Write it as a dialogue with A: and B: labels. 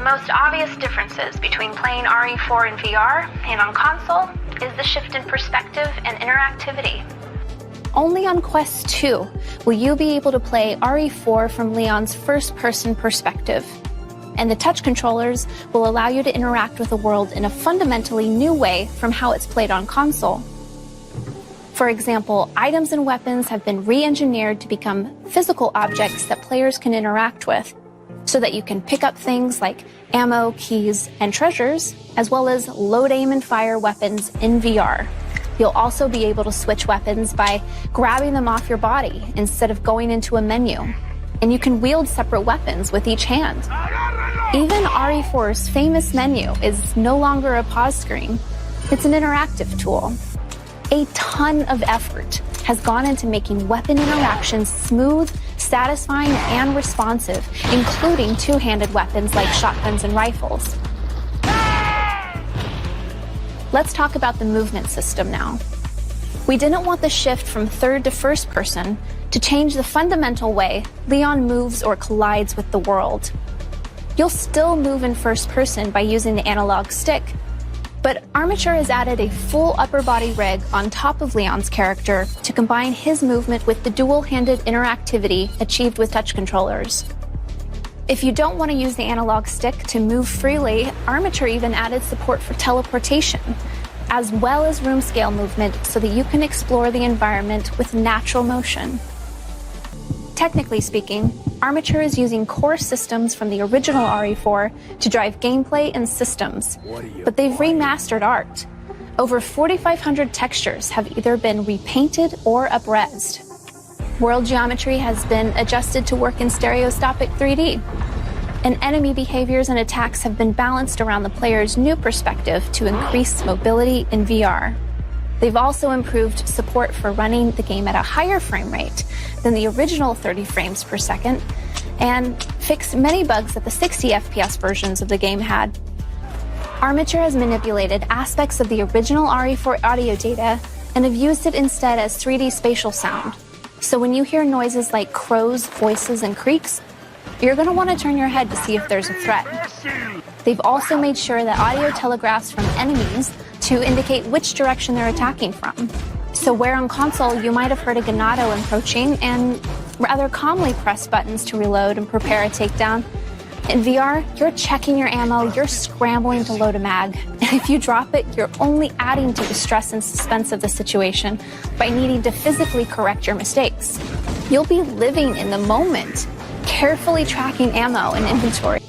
A: most obvious differences between playing RE4 in VR and on console is the shift in perspective and interactivity. Only on Quest 2 will you be able to play RE4 from Leon's first-person perspective. And the touch controllers will allow you to interact with the world in a fundamentally new way from how it's played on console. For example, items and weapons have been re-engineered to become physical objects that players can interact with, so that you can pick up things like ammo, keys, and treasures, as well as load, aim, and fire weapons in VR. You'll also be able to switch weapons by grabbing them off your body instead of going into a menu. And you can wield separate weapons with each hand. Even RE4's famous menu is no longer a pause screen. It's an interactive tool. A ton of effort has gone into making weapon interactions smooth, satisfying, and responsive, including two-handed weapons like shotguns and rifles. Let's talk about the movement system now. We didn't want the shift from third to first person to change the fundamental way Leon moves or collides with the world. You'll still move in first person by using the analog stick, but Armature has added a full upper body rig on top of Leon's character to combine his movement with the dual-handed interactivity achieved with touch controllers. If you don't want to use the analog stick to move freely, Armature even added support for teleportation, as well as room scale movement so that you can explore the environment with natural motion. Technically speaking, Armature is using core systems from the original RE4 to drive gameplay and systems, but they've remastered art. Over 4,500 textures have either been repainted or up-resed. World geometry has been adjusted to work in stereoscopic 3D, and enemy behaviors and attacks have been balanced around the player's new perspective to increase mobility in VR. They've also improved support for running the game at a higher frame rate than the original 30 frames per second, and fixed many bugs that the 60 FPS versions of the game had. Armature has manipulated aspects of the original RE4 audio data and have used it instead as 3D spatial sound. So when you hear noises like crows, voices, and creaks, you're going to want to turn your head to see if there's a threat. They've also made sure that audio telegraphs from enemies to indicate which direction they're attacking from. So where on console you might have heard a Ganado approaching and rather calmly press buttons to reload and prepare a takedown, in VR, you're checking your ammo, you're scrambling to load a mag, and if you drop it, you're only adding to the stress and suspense of the situation by needing to physically correct your mistakes. You'll be living in the moment, carefully tracking ammo and inventory.